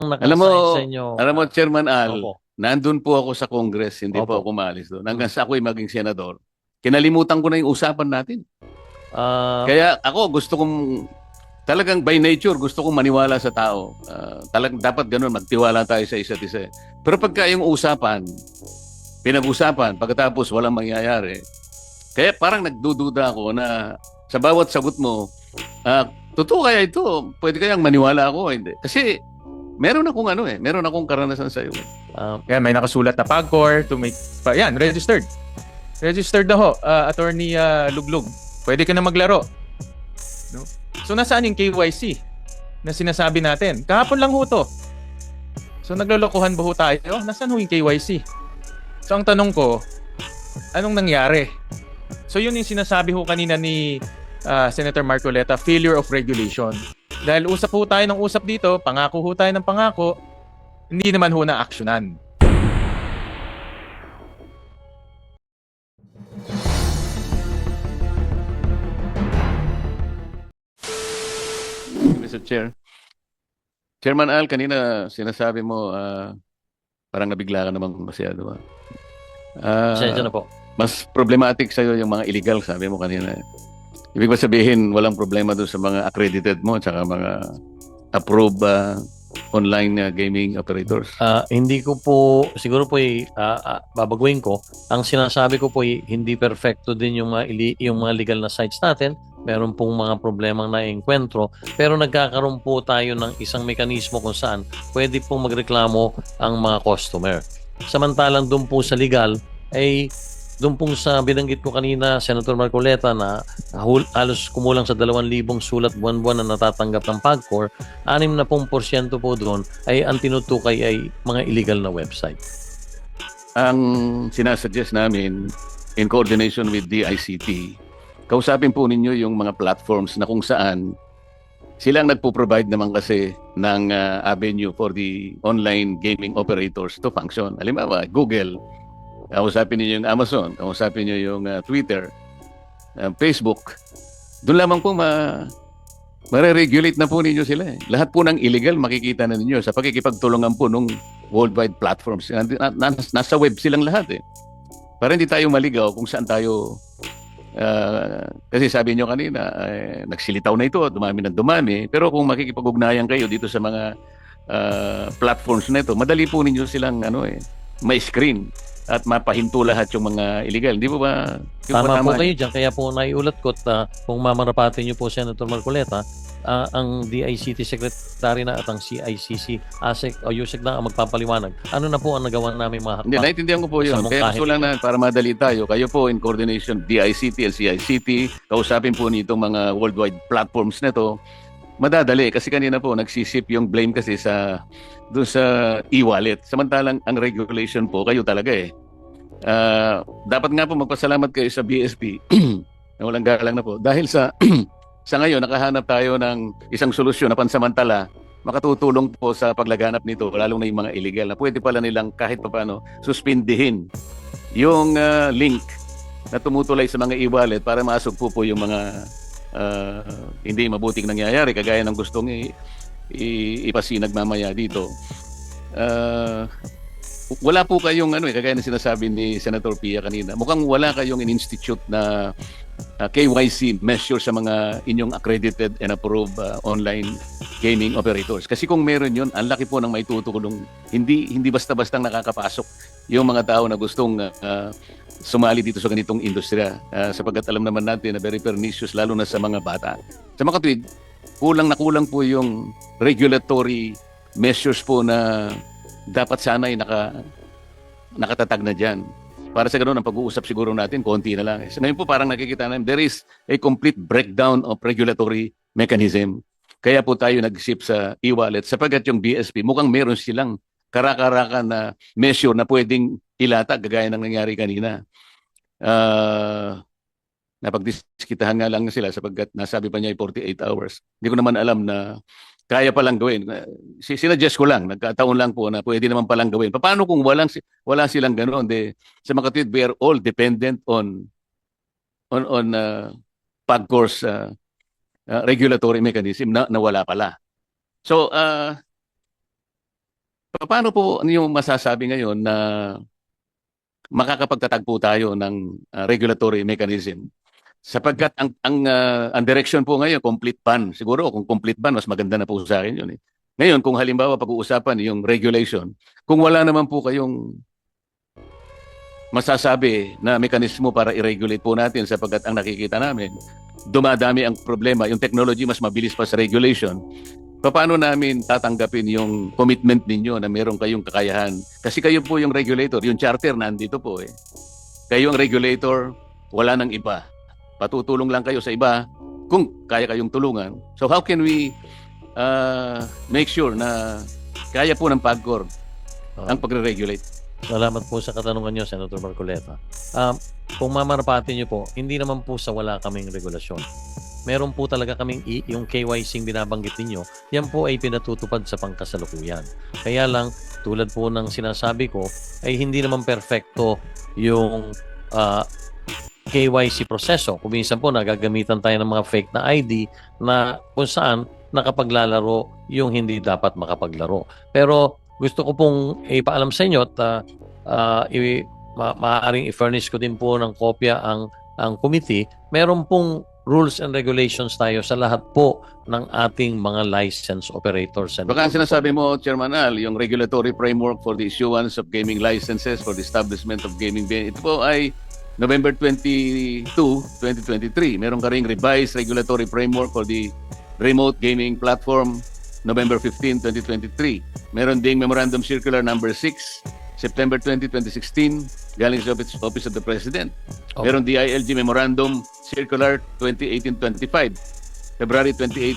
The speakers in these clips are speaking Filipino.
Alam mo, naka-assign sa inyo. Chairman Al, Opo. nandun po ako sa Congress, hindi po Opo. ako maalis doon. Mm. Hanggang sa ako'y maging senador, kinalimutan ko na yung usapan natin. Ah, Kaya ako gusto kong, talagang by nature, gusto kong maniwala sa tao. Talagang dapat ganun, magtiwala tayo sa isa't isa. Pero pagka yung usapan, pinag-usapan, pagkatapos walang mangyayari, kaya parang nagdududa ako na sa bawat sagot mo, totoo kaya ito? Pwede kayang maniwala ako? Hindi. Kasi meron akong karanasan sa iyo. ah, Yan, may nakasulat na PAGCOR to make, yan, registered. Registered na ho, Attorney Luglug. Pwede ka na maglaro. No? So, nasaan yung KYC na sinasabi natin? Kahapon lang ho to. So, naglolokohan ba ho tayo? Nasaan ho yung KYC? So, ang tanong ko, anong nangyari? So, yun yung sinasabi ho kanina ni Senator Marcoleta, failure of regulation. Dahil usap ho tayo ng usap dito, pangako ho tayo ng pangako, hindi naman ho na aksyonan. Mr. Chair. Chairman Al, kanina sinasabi mo, parang nabigla ka naman masyado. pasensya na Ah, po. mas problematic sa'yo yung mga illegal, sabi mo kanina. Ibig ba sabihin, walang problema doon sa mga accredited mo at saka mga approved online gaming operators? Hindi ko po, siguro po babaguhin ko. Ang sinasabi ko po hindi perfecto din yung yung mga legal na sites natin. Meron pong mga problemang naiengkwentro. Pero nagkakaroon po tayo ng isang mekanismo kung saan pwede pong magreklamo ang mga customer. Samantalang doon po sa legal, ay doon pong sa binanggit ko kanina, Senator Marcoleta, na halos kumulang sa 2,000 sulat buwan-buwan na natatanggap ng PAGCOR, 60% po doon ay ang tinutukay ay mga illegal na website. Ang sinasuggest namin, in coordination with DICT, kausapin po ninyo yung mga platforms na kung saan sila ang nagpo-provide naman kasi ng avenue for the online gaming operators to function. Halimbawa, Google, kausapin niyo yung Amazon, kausapin niyo yung Twitter, Facebook. Doon lamang po mare-regulate na po ninyo sila. Lahat po ng illegal makikita na ninyo sa pakikipagtulungan po ng worldwide platforms. Nasa web silang lahat eh. Para hindi tayo maligaw kung saan tayo. Kasi sabi nyo kanina, nagsilitaw na ito, dumami ng dumami. Pero kung makikipag-ugnayan kayo dito sa mga platforms na ito, madali po ninyo silang ma-screen at mapahinto lahat yung mga illegal. Di po ba? Di po ba Tama po tama kayo yun? dyan. Kaya po naiulat ko at kung mamarapatin niyo po, Senator Marcoleta, ang DICT Secretary na at ang CICC, ASEC o USEC na ang magpapaliwanag. Ano na po ang nagawa namin mga Hindi, hakbang naintindihan ko po sa yun. Kaya mungkahi gusto lang nito? na para madali tayo, kayo po in coordination, DICT, LCICT, kausapin po nitong mga worldwide platforms na to, madadali. Kasi kanina po, nagsisip yung blame kasi doon sa e-wallet. Samantalang ang regulation po, kayo talaga eh. Dapat nga po magpasalamat kayo sa BSP na walang galang na po. Dahil sa ngayon, nakahanap tayo ng isang solusyon na pansamantala makatutulong po sa paglaganap nito, lalong na yung mga illegal na pwede pala nilang kahit paano suspindihin yung link na tumutulay sa mga e-wallet para masugpo po yung mga hindi mabuting nangyayari kagaya ng gustong ipasinag mamaya dito. Uh, Wala po kayong kagaya ng sinasabi ni Senator Pia kanina. Mukhang wala kayong in-institute na KYC measure sa mga inyong accredited and approved online gaming operators. Kasi kung meron yun, ang laki po ng maitutulong. Hindi basta-bastang nakakapasok yung mga tao na gustong sumali dito sa ganitong industriya. Sapagkat alam naman natin na very pernicious lalo na sa mga bata. Sa mga katwid, kulang na kulang po yung regulatory measures po na dapat sana ay nakatatag na dyan. Para sa ganoon, ang pag-uusap siguro natin, konti na lang. So ngayon po parang nakikita namin, there is a complete breakdown of regulatory mechanism. Kaya po tayo nag-ship sa e-wallet sapagkat yung BSP, mukhang meron silang karakarakan na measure na pwedeng ilatag, gagaya ng nangyari kanina. Napagdiskitahan nga lang sila sapagkat nasabi pa niya ay 48 hours. Hindi ko naman alam na kaya palang gawin. Sinuggest ko lang, nagkataon lang po na pwede naman palang gawin. Paano kung wala silang ganoon? Sa mga kapatid, we are all dependent on PAGCOR's regulatory mechanism na wala pala. So, paano po ano yung masasabi ngayon na makakapagtatagpo tayo ng regulatory mechanism? Sapagkat ang direction po ngayon, complete ban. Siguro kung complete ban, mas maganda na po sa akin yun. Ngayon, kung halimbawa pag-uusapan yung regulation, kung wala naman po kayong masasabi na mekanismo para i-regulate po natin sapagkat ang nakikita namin, dumadami ang problema. Yung technology mas mabilis pa sa regulation. Paano namin tatanggapin yung commitment ninyo na meron kayong kakayahan? Kasi kayo po yung regulator. Yung charter nandito po eh. Kayo ang regulator, wala nang iba. Patutulong lang kayo sa iba kung kaya kayong tulungan. So how can we make sure na kaya po ng PAGCOR ang pagre-regulate? Salamat po sa katanungan niyo, Senator Marcoleta. Kung mamarapati niyo po, hindi naman po sa wala kaming regulasyon. Meron po talaga kaming yung KYC binabanggit niyo, yan po ay pinatutupad sa pangkasalukuyan. Kaya lang, tulad po ng sinasabi ko, ay hindi naman perfecto yung KYC proseso. Kung minsan po nagagamitan tayo ng mga fake na ID na kung saan nakapaglalaro yung hindi dapat makapaglaro. Pero gusto ko pong ipaalam sa inyo at maaaring i-furnish ko din po ng kopya ang committee. Meron pong rules and regulations tayo sa lahat po ng ating mga license operators. Baka ang sinasabi mo, Chairman Al, yung regulatory framework for the issuance of gaming licenses for the establishment of gaming venue, ito po ay November 22, 2023. Meron ka ring revised regulatory framework for the remote gaming platform November 15, 2023. Meron ding Memorandum Circular number 6, September 20, 2016, galing sa Office of the President. Okay. Meron DILG Memorandum Circular 2018-25, February 28,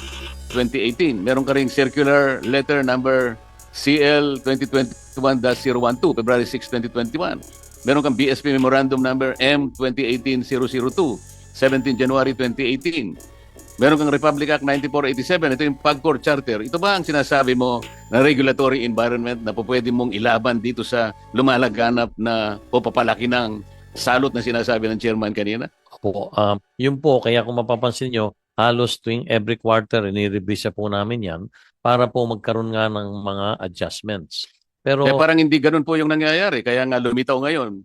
2018. Meron ka ring Circular Letter number CL 2021-012, February 6, 2021. Meron kang BSP Memorandum number M 2018-002, 17 January 2018. Meron kang Republic Act 9487, ito yung PAGCOR Charter. Ito ba ang sinasabi mo na regulatory environment na pwede mong ilaban dito sa lumalaganap na o papalaki ng salot na sinasabi ng chairman kanina? Po, yun po, kaya kung mapapansin nyo, halos tuwing every quarter, inirevisa po namin yan para po magkaroon nga ng mga adjustments. Pero Kaya parang hindi ganun po yung nangyayari. Kaya nga lumitaw ngayon.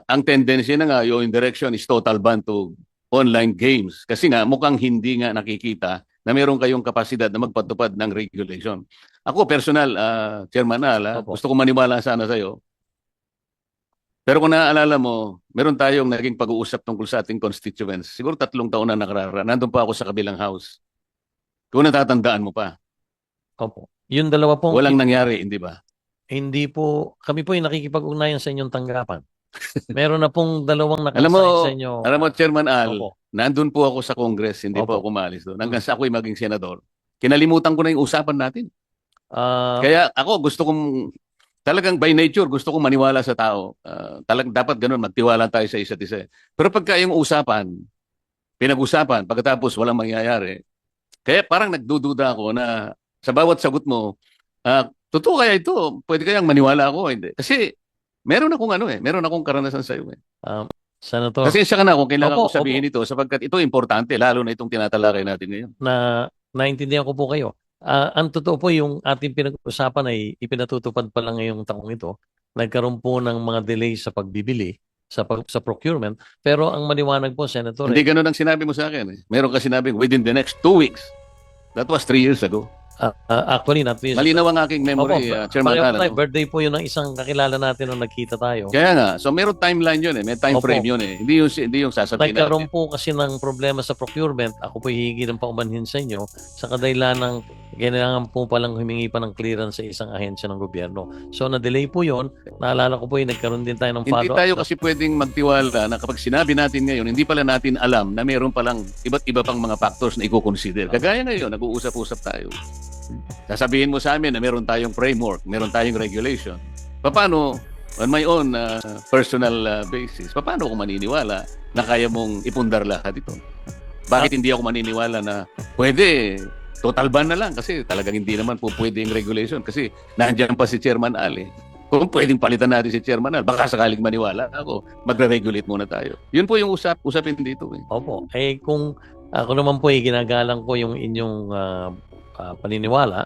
Ang tendency na nga, yung direction is total ban to online games. Kasi nga, mukhang hindi nga nakikita na meron kayong kapasidad na magpatupad ng regulation. Ako, personal, Chairman Al, Opo. gusto ko maniwala sana sa'yo. Pero kung naaalala mo, meron tayong naging pag-uusap tungkol sa ating constituents. Siguro 3 taon na nakararaan. Nandun pa ako sa kabilang house. Kung natatandaan mo pa. opo, yung dalawa pong Walang nangyari, hindi ba? hindi po, kami po yung nakikipag-ugnayan sa inyong tanggapan. Meron na pong dalawang Alam mo, nakasign sa inyo. Chairman Al, Opo. nandun po ako sa Congress, hindi po Opo. ako umalis doon. Hanggang sa ako'y maging senador. Kinalimutan ko na yung usapan natin. Kaya ako gusto kong, talagang by nature, gusto kong maniwala sa tao. Talagang dapat ganun, magtiwala tayo sa isa't isa. Pero pagka yung usapan, pinag-usapan, pagkatapos walang mangyayari, kaya parang nagdududa ako na sa bawat sagot mo, totoo kaya ito? Pwede kayang maniwala ako? Hindi. Kasi meron akong karanasan sa iyo. Senator, Pasensya ka na kung kailangan Opo, ko sabihin ito sapagkat ito importante, lalo na itong tinatalakay natin ngayon. naintindihan ko po kayo. Ang totoo po yung ating pinag-usapan ay ipinatutupad pa lang ngayong taong ito. Nagkaroon po ng mga delay sa pagbibili, sa procurement. Pero ang maliwanag po, Senator, Hindi ganun ang sinabi mo sa akin. Meron ka sinabing within the next 2 weeks. That was 3 years ago. actually, not this. Malinaw ang aking memory, Chairman pareho Alan. tayo. Birthday po yun ng isang kakilala natin nung nagkita tayo. Kaya nga, so meron timeline yun eh. May time Opo. frame yun eh. Hindi yung sasabihin Nagkaroon natin. po kasi ng problema sa procurement. Ako po hihingi ng paumanhin sa inyo sa kadailan ng kailangan po palang humingi pa ng clearance sa isang ahensya ng gobyerno. So, na-delay po yon. Naalala ko po nagkaroon din tayo ng Hindi follow-up. tayo kasi pwedeng magtiwala na kapag sinabi natin ngayon, hindi pala natin alam na meron palang iba't iba pang mga factors na i-consider. Kagaya ngayon, nag-uusap-usap tayo. Sasabihin mo sa amin na meron tayong framework, meron tayong regulation. Paano, on my own personal basis, paano ako maniniwala na kaya mong ipundar lahat ito? Bakit hindi ako maniniwala na pwede, total ban na lang kasi talagang hindi naman po pwede yung regulation kasi nandiyan pa si Chairman Al eh. Kung pwedeng palitan natin si Chairman Al, baka sakaling maniwala ako, magre-regulate muna tayo. Yun po yung usapin dito eh. Opo. Kung ako naman po ginagalang ko yung inyong paniniwala,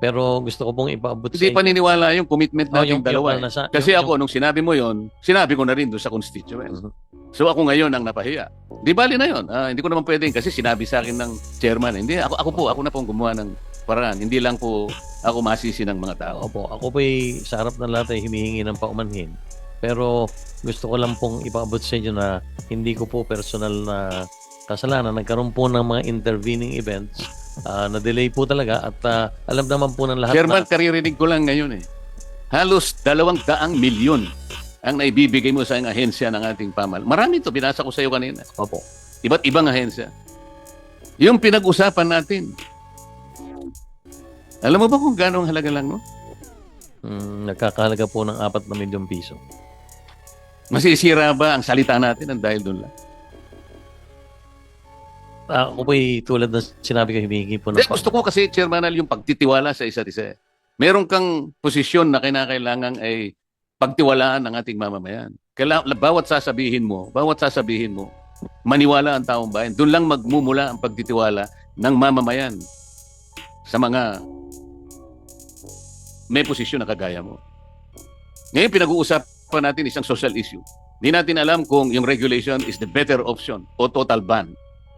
Pero gusto ko pong ipaabot sa Hindi inyo. paniniwala yung commitment Oh, nating dalawa. yung nasa- Kasi yung- ako, nung sinabi mo yon, sinabi ko na rin doon sa constituents. Mhm. So ako ngayon ang napahiya. Di bali na yun. Hindi ko naman pwedeng kasi sinabi sa akin ng chairman. Hindi, ako na po ang gumawa ng paraan. Hindi lang po ako masisi ng mga tao. Opo, ako po sa harap ng lahat ay humihingi ng paumanhin. Pero gusto ko lang pong ipaabot sa inyo na hindi ko po personal na kasalanan. Nagkaroon po ng mga intervening events. Na-delay po talaga at alam naman po ng lahat Chairman, na... karirinig ko lang ngayon eh. Halos 200 milyon ang naibibigay mo sa ahensya ng ating pamahalaan. Marami to, binasa ko sa iyo kanina. Opo. Iba't ibang ahensya. Yung pinag-usapan natin. Alam mo ba kung gano'ng halaga lang, no? Nagkakahalaga po ng 4 na milyong piso. Masisira ba ang salita natin ang dahil doon lang? Ako po'y tulad ng sinabi ko, humihingi po ng Hindi, gusto ko kasi, Chairmanal, yung pagtitiwala sa isa't isa. Meron kang posisyon na kinakailangan ay pagtiwalaan ng ating mamamayan. Bawat sasabihin mo, maniwala ang taong bayan. Doon lang magmumula ang pagtitiwala ng mamamayan sa mga may posisyon na kagaya mo. Ngayon, pinag-uusapan natin isang social issue. Hindi natin alam kung yung regulation is the better option o total ban.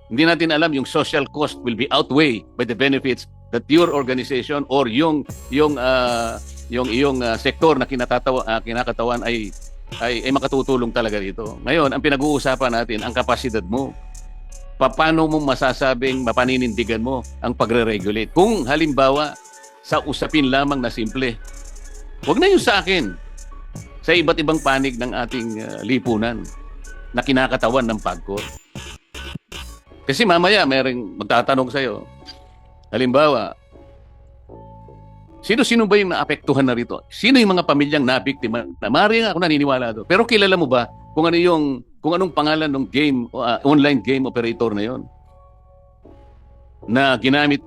Hindi natin alam yung social cost will be outweighed by the benefits that your organization or yung iyong sektor na kinakatawan ay makatutulong talaga dito. Ngayon, ang pinag-uusapan natin, ang kapasidad mo. Paano mo masasabing mapaninindigan mo ang pagre-regulate? Kung halimbawa, sa usapin lamang na simple, huwag na yung sa akin, sa iba't ibang panig ng ating lipunan na kinakatawan ng PAGCOR. Kasi mamaya merong magtatanong sa'yo, halimbawa, sino-sino ba yung naapektuhan na rito? Sino yung mga pamilyang nabiktima? Maaaring ako naniniwala doon. Pero kilala mo ba kung anong pangalan ng game, online game operator na yon? Na ginamit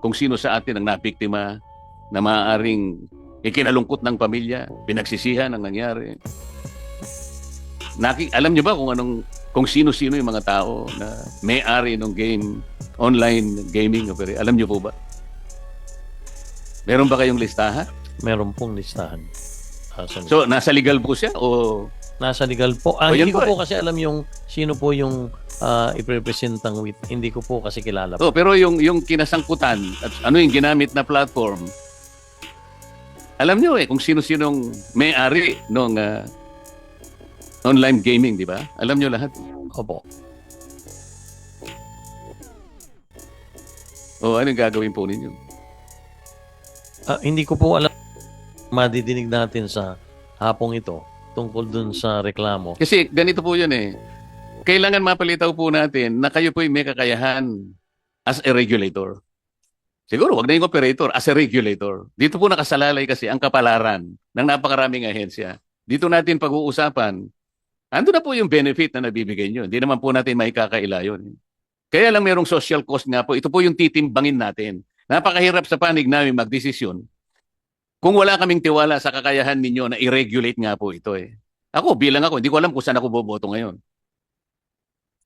kung sino sa atin ang nabiktima na maaaring ikinalungkot ng pamilya, pinagsisihan ang nangyari. Alam niyo ba kung sino-sino yung mga tao na may-ari ng game, online gaming operator? Alam niyo po ba? Meron ba kayong listahan? Meron pong listahan. So, nasa legal po siya o Nasa legal po. yan Hindi ko po po kasi alam sino po yung iprepresentang with. Hindi ko po kasi kilala po. pero yung kinasangkutan at ano yung ginamit na platform, alam niyo kung sino-sinong may-ari ng online gaming, di ba? Alam niyo lahat. Opo. O anong gagawin po ninyo? Hindi ko po alam madidinig natin sa hapong ito tungkol dun sa reklamo. Kasi ganito po yun eh. Kailangan mapalitaw po natin na kayo po may kakayahan as a regulator. Siguro, wag na yung operator, as a regulator. Dito po nakasalalay kasi ang kapalaran ng napakaraming ahensya. Dito natin pag-uusapan, ando na po yung benefit na nabibigay nyo. Hindi naman po natin maikakaila yun. Kaya lang merong social cost nga po. Ito po yung titimbangin natin. Napakahirap sa panig namin magdesisyon kung wala kaming tiwala sa kakayahan ninyo na i-regulate nga po ito eh. Bilang ako, hindi ko alam kung saan ako boboto ngayon.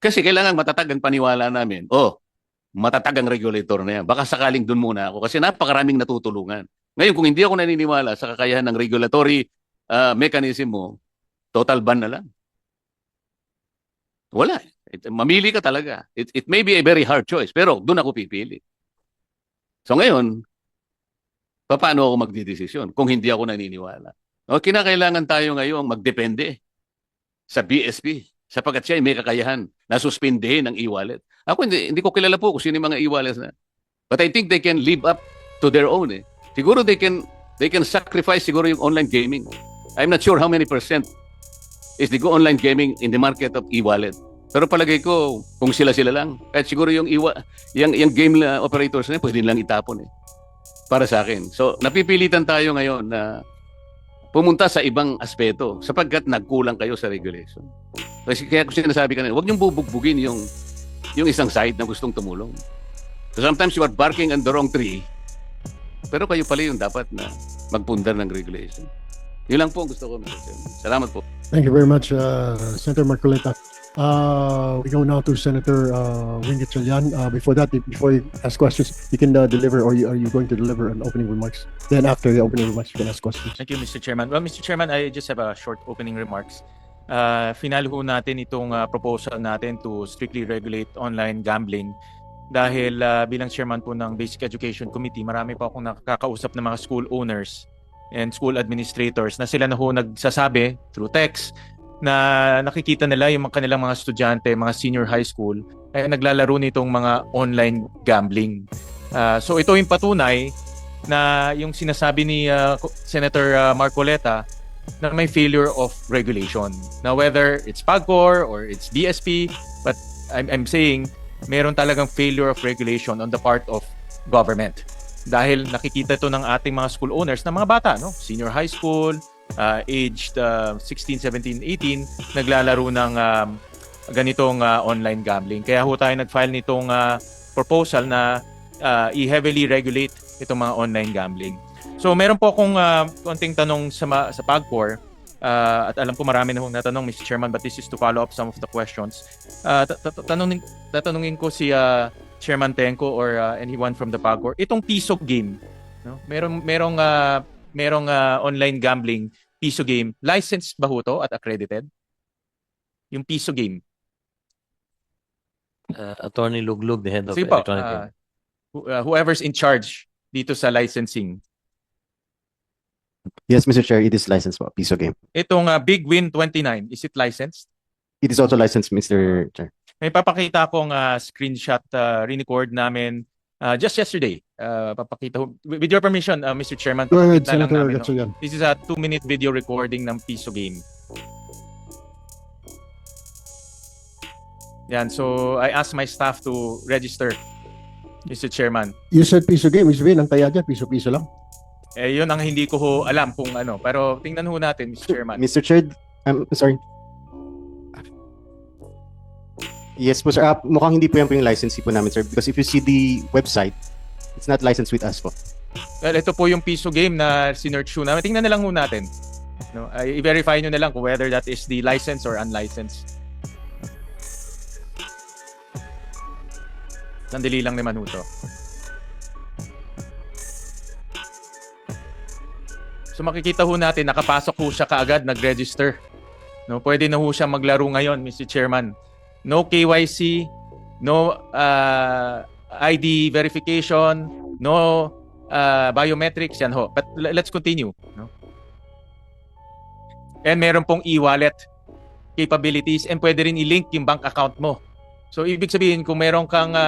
Kasi kailangan matatag ang paniwala namin. Matatag ang regulator na yan. Baka sakaling dun muna ako kasi napakaraming natutulungan. Ngayon, kung hindi ako naniniwala sa kakayahan ng regulatory mechanism mo, total ban na lang. Wala. Mamili ka talaga. It may be a very hard choice, pero dun ako pipili. So ngayon, paano ako magdidesisyon kung hindi ako naniniwala? Kinakailangan tayo ngayong magdepende sa BSP sapagkat siya ay may kakayahan na suspindihin ang e-wallet. Ako hindi ko kilala po kung sino yung mga e-wallets na. But I think they can live up to their own. Siguro they can sacrifice siguro yung online gaming. I'm not sure how many percent is the online gaming in the market of e-wallet. Pero palagay ko, kung sila-sila lang, kahit siguro yung game operators na pwede lang itapon para sa akin. So, napipilitan tayo ngayon na pumunta sa ibang aspeto sapagkat nagkulang kayo sa regulation. Kasi kaya ko sinasabi kanina, huwag niyong bubugbugin yung isang side na gustong tumulong. So sometimes you are barking on the wrong tree, pero kayo pala yung dapat na magpundar ng regulation. Yun lang po ang gusto ko. Salamat po. Thank you very much, Senator Marcoleta. We go now to Senator Wing Gatchalian. Before that, before you ask questions, you can deliver, or are you going to deliver an opening remarks? Then after the opening remarks, you can ask questions. Thank you, Mr. Chairman. Well, Mr. Chairman, I just have a short opening remarks. Final ho natin itong proposal natin to strictly regulate online gambling dahil bilang chairman po ng Basic Education Committee, marami pa akong nakakausap ng mga school owners and school administrators na sila na ho nagsasabi through text na nakikita nila yung kanilang mga estudyante, mga senior high school, ay naglalaro nitong mga online gambling. So ito yung patunay na yung sinasabi ni Senator Marcoleta na may failure of regulation. Now whether it's PAGCOR or it's BSP, but I'm saying meron talagang failure of regulation on the part of government. Dahil nakikita ito ng ating mga school owners na mga bata, no? Senior high school, aged 16, 17, 18, naglalaro ng ganitong online gambling. Kaya ho tayo nag-file nitong proposal na i-heavily regulate itong mga online gambling. So meron po akong konting tanong sa PAGCOR at alam ko marami na hong natanong, Mr. Chairman, but this is to follow up some of the questions. Tatanungin ko si Chairman Tenko or anyone from the PAGCOR. Itong piso game, no? Merong online gambling piso game. Licensed ba ho to at accredited? Yung piso game. Attorney Luglug, the head of Sige po, electronic game. whoever's in charge dito sa licensing. Yes, Mr. Chair, it is licensed po, piso game. Itong Big Win 29, is it licensed? It is also licensed, Mr. Chair. May papakita akong screenshot re-record namin just yesterday. Papakita ho. With your permission, Mr. Chairman. Go ahead, papakita lang Senator namin, no? Gatchalian. This is a 2-minute video recording ng piso game. Yan, so I asked my staff to register, Mr. Chairman. You said piso game. Ibig sabihin, ang taya dyan, piso-piso lang. Yun ang hindi ko ho alam kung ano. Pero tingnan ho natin, Mr. Chairman. Mr. Chair, I'm sorry. Yes po, sir. Mukhang hindi po yan po yung licensee po namin, sir. Because if you see the website, it's not licensed with us po. Well, ito po yung piso game na sinearch ho namin. Tingnan na lang ho natin. No, i-verify nyo na lang kung whether that is the licensed or unlicensed. Sandali lang naman ho to. So makikita ho natin, nakapasok ho siya kaagad, nag-register. No, pwede na ho siya maglaro ngayon, Mr. Chairman. No KYC, no ID verification, no biometrics, yan ho. But let's continue. No? And meron pong e-wallet capabilities and pwede rin i-link yung bank account mo. So ibig sabihin, kung meron kang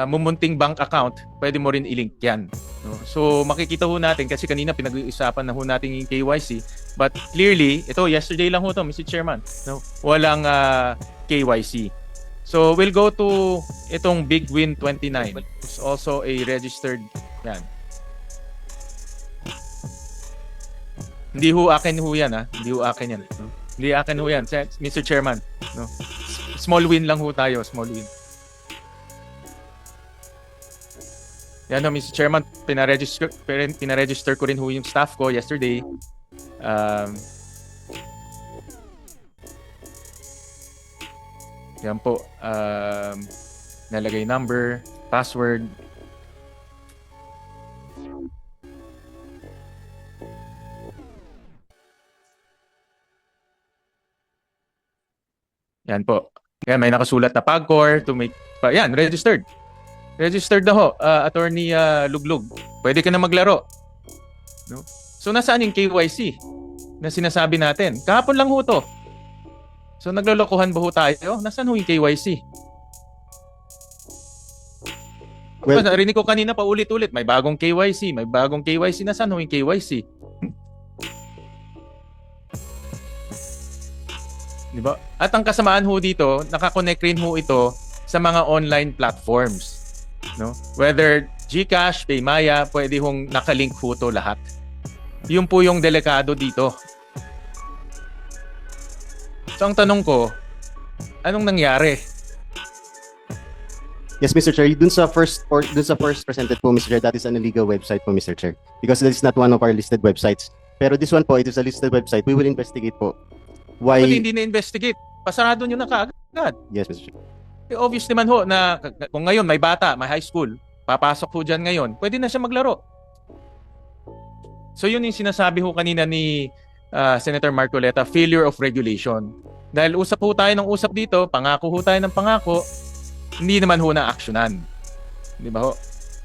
mumunting bank account, pwede mo rin i-link yan. No? So makikita ho natin, kasi kanina pinag-uusapan na ho natin yung KYC, but clearly, ito yesterday lang ho to, Mr. Chairman, no? Walang KYC. So we'll go to itong Big Win 29. It's also a registered, yan. Hindi ho akin ho yan, ha? Hindi ho akin yan. No? Hindi akin ho yan, Mr. Chairman. No? Small win lang ho tayo, small win. Yan ho, Mr. Chairman, pinaregister ko rin ho yung staff ko yesterday. Yan po. Nalagay number, password. Yan po. Kaya may nakasulat na PAGCOR to make... Yan, registered. Registered na ho, Attorney Luglug. Pwede ka na maglaro. No? So nasaan yung KYC na sinasabi natin? Kahapon lang ho to. So naglolokohan ba ho tayo? Nasaan ho yung KYC? Well, Narinig ko kanina pa ulit-ulit, may bagong KYC, may bagong KYC. Nasaan ho yung KYC? Diba? At ang kasamaan ho dito, nakakonect rin ho ito sa mga online platforms. No? Whether GCash, Paymaya, pwede hong nakalink ho to lahat. Yun po yung delikado dito. So ang tanong ko, anong nangyari? yes, Mr. Chair, dun sa first presented po, Mr. Chair, that is an illegal website po, Mr. Chair. Because that is not one of our listed websites. Pero this one po, it is a listed website. We will investigate po. Why? Ba't hindi na-investigate? pasarado nyo na kaagad. Yes, Mr. Chair. Obvious naman ho na kung ngayon may bata, may high school, papasok ho dyan ngayon, pwede na siya maglaro. So yun yung sinasabi ho kanina ni Senator Marcoleta, failure of regulation. Dahil usap ho tayo ng usap dito, pangako ho tayo ng pangako, hindi naman ho na aksyonan. Di ba ho?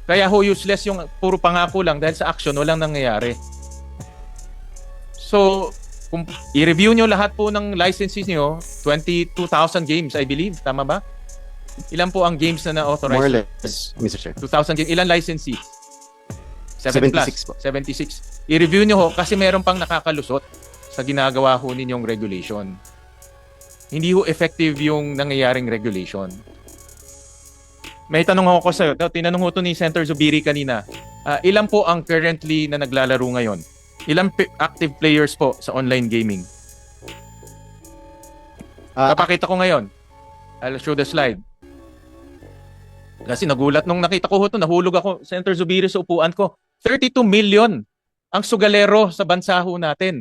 Kaya ho useless yung puro pangako lang dahil sa action walang nangyayari. So, kung i-review nyo lahat po ng licenses nyo, 22,000 games, I believe. Tama ba? Ilan po ang games na na-authorize? More or less, Mr. Chair. 2,000 games. Ilan licensees? 7 plus. 76 po. 76. I-review nyo ho kasi meron pang nakakalusot sa ginagawa ho ninyong regulation. Hindi ho effective yung nangyayaring regulation. May tanong ako sa'yo. Tinanong ho to ni Senator Zubiri kanina. Ilan po ang currently na naglalaro ngayon? Ilang active players po sa online gaming? Papakita ko ngayon. I'll show the slide. Kasi nagulat nung nakita ko ito, nahulog ako, Senator Zubiri, sa upuan ko. 32 million ang sugalero sa bansa ho natin.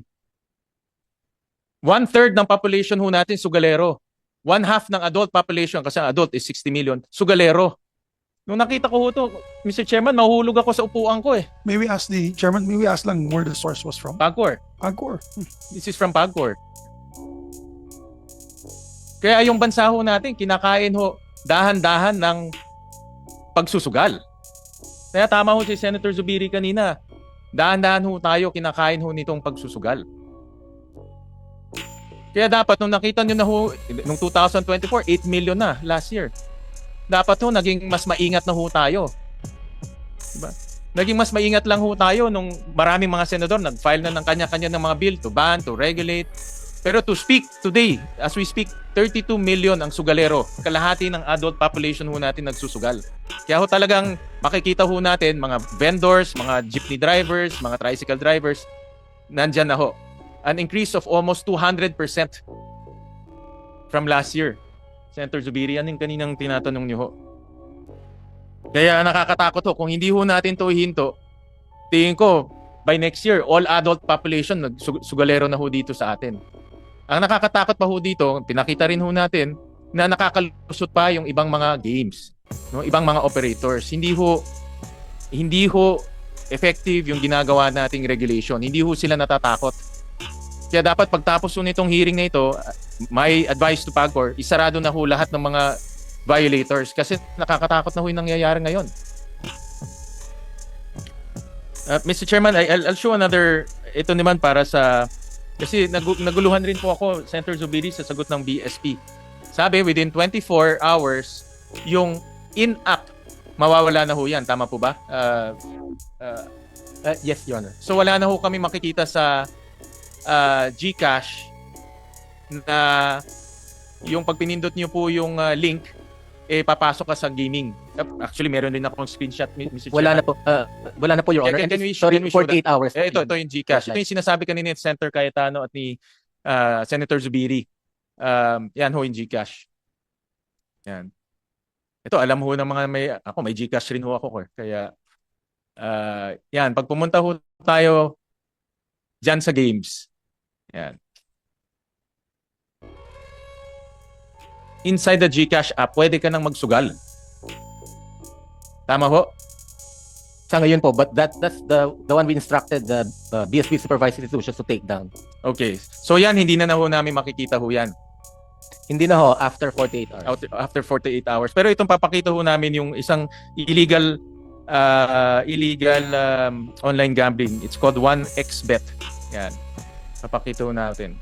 1/3 ng population ho natin sugalero. 1/2 ng adult population, kasi ang adult is 60 million, sugalero. Nung nakita ko ito, Mr. Chairman, mahulog ako sa upuan ko eh. May we ask the chairman, may we ask lang where the source was from? Pagcor. Pagcor. This is from Pagcor. Kaya yung bansa ho natin, kinakain ho dahan-dahan ng pagsusugal. Kaya tama ho si Senator Zubiri kanina. Dahan-dahan ho tayo, kinakain ho nitong pagsusugal. Kaya dapat nung nakita nyo na ho, nung 2024, 8 million na last year. Dapat ho, naging mas maingat na ho tayo. Diba? Naging mas maingat lang ho tayo nung maraming mga senador nag-file na ng kanya-kanya ng mga bill to ban, to regulate. Pero to speak today, as we speak, 32 million ang sugalero. Kalahati ng adult population ho natin nagsusugal. Kaya ho talagang makikita ho natin mga vendors, mga jeepney drivers, mga tricycle drivers, nandyan na ho. An increase of almost 200% from last year. Senator Zubiri, yan yung kaninang tinatanong niyo ho. Kaya nakakatakot ho. Kung hindi ho natin to ihinto, tingin ko, by next year, all adult population sugalero na ho dito sa atin. Ang nakakatakot pa ho dito, pinakita rin ho natin na nakakalusot pa yung ibang mga games, no? Ibang mga operators. Hindi ho effective yung ginagawa nating regulation. Hindi ho sila natatakot. Kaya dapat pagtapos ho nitong hearing na ito, my advice to Pagcor, isarado na ho lahat ng mga violators kasi nakakatakot na ho yung nangyayari ngayon. Mr. Chairman, I'll show another, ito naman para sa, kasi naguluhan rin po ako, Senator Zubiri, sa sagot ng BSP. Sabi, within 24 hours, yung in-app, mawawala na ho yan. Tama po ba? Yes, Your Honor. So wala na ho kami makikita sa GCash na yung pag pinindot nyo po yung link, papasok ka sa gaming. Actually, meron din akong screenshot, Mr. Wala Chairman. na po. Wala na po, Your Honor. Can we Sorry, show that? 48 hours. Ito yung GCash. Ito yung sinasabi kanina ni Senator Cayetano at ni Senator Zubiri. Yan ho yung GCash. Yan. Ito, alam ho ng mga may GCash rin ho ako. Kaya, yan. Pag pumunta ho tayo dyan sa games, yan. Inside the GCash app, pwede ka nang magsugal. Tama ho? Sa ngayon po, but that's the one we instructed the BSP supervisory institutions to take down. Okay. So yan, hindi na ho namin makikita ho yan. Hindi na ho, after 48 hours. After 48 hours. Pero itong papakita ho namin yung isang illegal online gambling. It's called 1xBet. Yan. Papakita ho natin.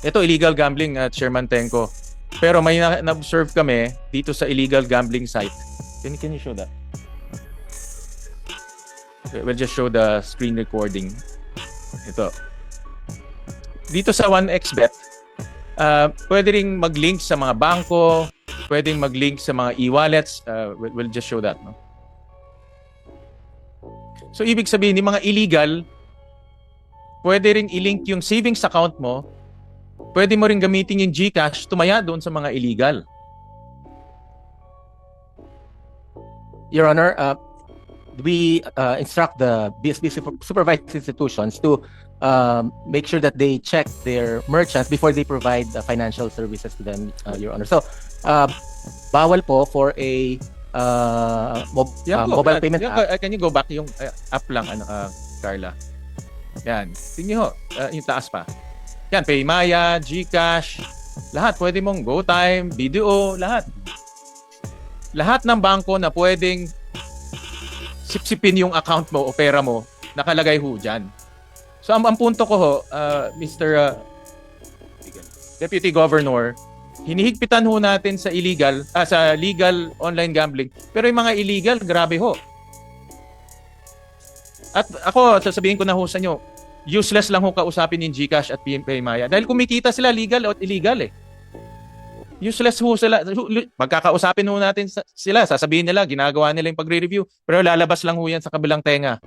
Ito illegal gambling, Chairman Tenko. Pero may na-observe kami dito sa illegal gambling site. Can you show that? We'll just show the screen recording. Ito. Dito sa 1xBet, pwede ring mag-link sa mga bangko, pwedeng mag-link sa mga e-wallets. We'll just show that. No? So, ibig sabihin, yung mga illegal, pwede ring i-link yung savings account mo, pwede mo ring gamitin yung GCash, tumaya doon sa mga illegal. Your Honor, we instruct the BSP supervised institutions to make sure that they check their merchants before they provide financial services to them, Your Honor. So, bawal po for a mobile payment app. Can you go back yung app lang, Carla? Yan. Tingnan ho, yung taas pa. Yan, Paymaya, GCash, lahat. Pwede mong GoTime, BDO, lahat. Lahat ng bangko na pwedeng sipsipin yung account mo o pera mo, nakalagay ho dyan. So, ang punto ko ho, Mr. Deputy Governor, hinihigpitan ho natin sa sa legal online gambling. Pero yung mga illegal, grabe ho. At ako, sasabihin ko na ho sa inyo, useless lang ho kausapin yung GCash at Paymaya. Dahil kumikita sila legal o illegal eh. Useless ho sila. Pagkakausapin ho natin sila, sasabihin nila, ginagawa nila yung pagre-review. Pero lalabas lang ho yan sa kabilang tenga.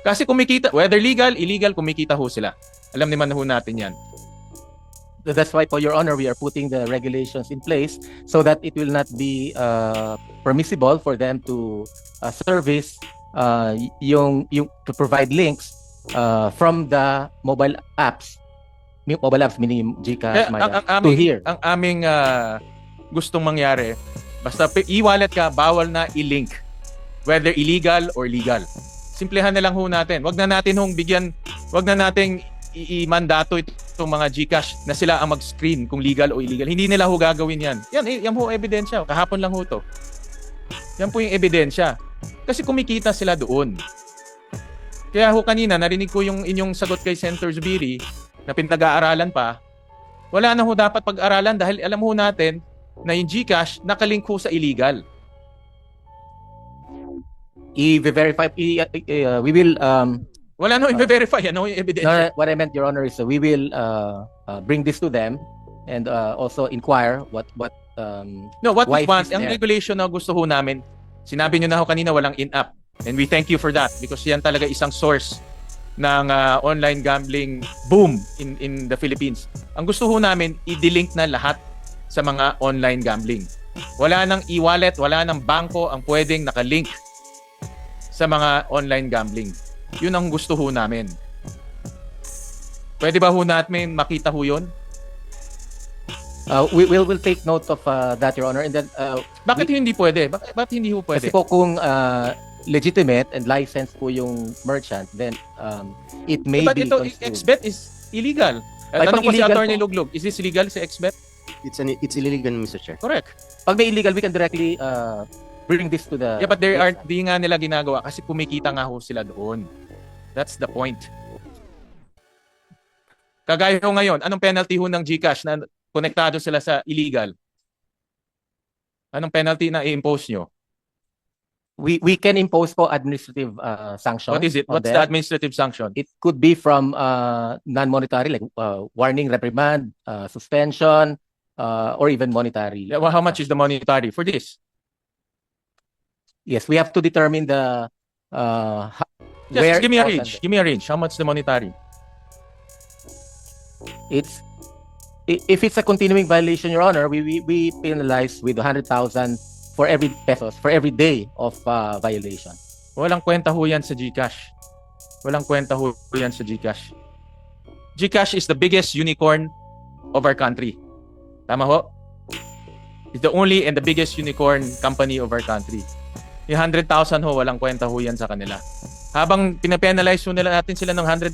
Kasi kumikita, whether legal, illegal, kumikita ho sila. Alam naman ho natin yan. That's why, for Your Honor, we are putting the regulations in place so that it will not be permissible for them to service to provide links from the mobile apps. Mobile apps meaning GCash, Maya, to here. Ang aming gustong mangyari, basta e-wallet ka, bawal na i-link. Whether illegal or legal. Simplehan na lang ho natin. Wag na natin hong bigyan, wag na nating i-mandato itong mga GCash na sila ang mag-screen kung legal o illegal. Hindi nila ho gagawin yan. Yan ho ebidensya. Kahapon lang ho to. Yan po yung ebidensya. Kasi kumikita sila doon. Kaya ho kanina, narinig ko yung inyong sagot kay Senator Zubiri na pinag-aaralan pa. Wala na ho dapat pag-aralan dahil alam ho natin na yung GCash nakalink ho sa illegal. I-verify, we will wala no i-verify, ano yung ebidensya? what I meant, Your Honor, is we will bring this to them and also inquire what what why we want, is ang there. regulation na gusto ho namin, sinabi nyo na ho kanina walang in-app. And we thank you for that because yan talaga isang source ng online gambling boom in the Philippines. Ang gusto ho namin, i-delink na lahat sa mga online gambling. Wala nang e-wallet, wala nang bangko ang pwedeng nakalink sa mga online gambling. Yun ang gusto ho namin. Pwede ba ho natin makita ho yun? We'll take note of that, Your Honor. And then, Bakit hindi pwede? Bakit hindi ho pwede? kasi po kung legitimate and licensed po yung merchant, then it may But be ito, construed. XBet is illegal. Ay, Tanong ko pag si illegal Attorney po. Luglug, is this legal si XBet? It's illegal, Mr. Chair. Correct. Pag may illegal, we can directly bring this to the... Yeah, but di nga nila ginagawa kasi kumikita nga ho sila doon. That's the point. Kagaya ho ngayon, anong penalty ho ng GCash na konektado sila sa illegal? Anong penalty na i-impose nyo? We can impose po administrative sanctions. What is it? on What's them. the administrative sanction? It could be from non-monetary, like warning, reprimand, suspension, or even monetary. Well, how much is the monetary for this? Yes, we have to determine the Just give me a falls range. Give me a range. How much the monetary? If it's a continuing violation, Your Honor, we penalize with 100,000 for every pesos for every day of violation. Walang kwenta ho yan sa GCash. Walang kwenta ho yan sa GCash. GCash is the biggest unicorn of our country. Tama ho? It's the only and the biggest unicorn company of our country. Yung 100,000 ho, walang kwenta ho yan sa kanila. Habang pinapenalize ho nila natin sila ng 100,000,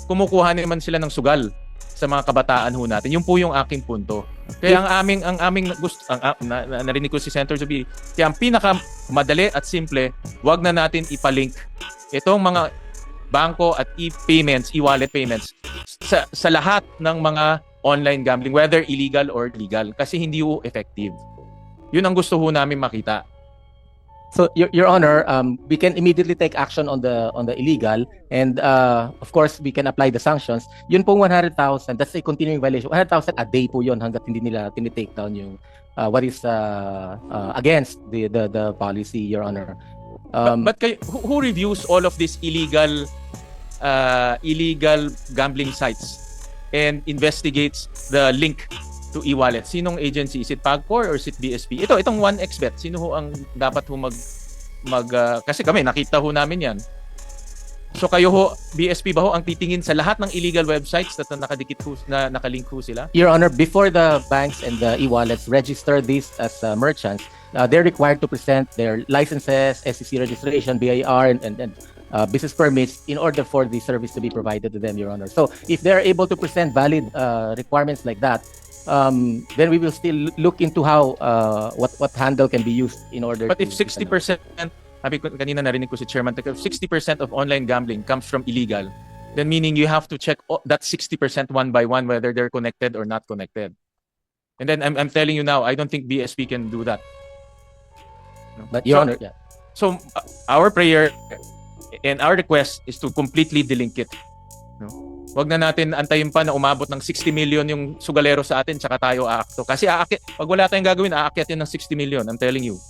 kumukuha naman sila ng sugal sa mga kabataan ho natin. Yun po yung aking punto. Kaya ang aming gusto, narinig ko si Senator Zubiri, kaya ang pinaka madali at simple, wag na natin ipalink itong mga bangko at e-payments, e-wallet payments sa lahat ng mga online gambling, whether illegal or legal, kasi hindi ho effective. Yun ang gusto ho namin makita. So, Your Honor, we can immediately take action on the illegal, and of course, we can apply the sanctions. Yun pong 100,000, that's a continuing violation. 100,000 a day po yun hanggat hindi nila tinitake down yung what is against the policy, Your Honor. But who reviews all of these illegal gambling sites and investigates the link to e-wallet? Sinong agency? Is it PAGCOR or is it BSP? Itong 1xBet, sino ho ang dapat ho kasi kami nakita ho namin yan. So kayo ho, BSP ba ho ang titingin sa lahat ng illegal websites na nakadikit ho, na nakalink ho sila? Your Honor, before the banks and the e-wallets register these as merchants, they're required to present their licenses, SEC registration, BIR, and business permits in order for the service to be provided to them, Your Honor. So if they're able to present valid requirements like that, then we will still look into how what handle can be used in order. But if to 60%, sabi ko kanina narinig ko si Chairman, if 60% of online gambling comes from illegal, then meaning you have to check that 60% one by one whether they're connected or not connected. And then I'm telling you now, I don't think BSP can do that. No? But Your Honor, yeah. So our prayer and our request is to completely delink it. No? Wag na natin antayin pa na umabot ng 60 million yung sugalero sa atin tsaka tayo aakto. Kasi pag wala tayong gagawin, aakyat yun ng 60 million. I'm telling you.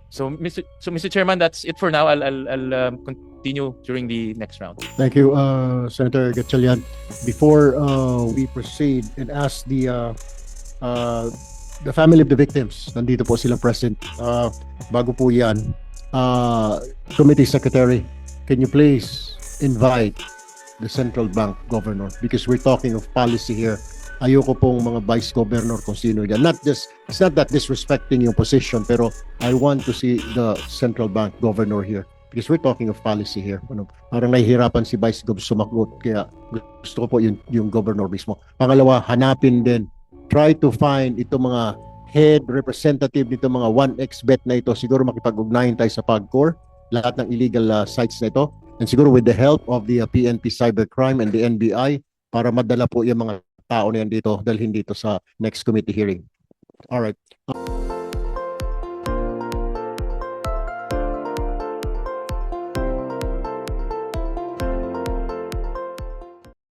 So Mr. Chairman, that's it for now. I'll continue during the next round. Thank you, Senator Gatchalian. Before we proceed and ask the family of the victims, nandito po silang present. Bago po yan, Committee Secretary, can you please invite the Central Bank Governor? Because we're talking of policy here. Ayoko pong mga Vice Governor kung sino yan. It's not that disrespecting yung position, pero I want to see the Central Bank Governor here. Because we're talking of policy here. Parang nahihirapan si Vice Gov sumagot, kaya gusto ko po yung Governor mismo. Pangalawa, hanapin din. Try to find itong mga head representative nito mga 1xBet na ito. Siguro makipag-ugnayan tayo sa PAGCOR, lahat ng illegal sites na ito. And siguro with the help of the PNP Cybercrime and the NBI, para madala po yung mga tao na yan dito, dalhin dito sa next committee hearing. All right.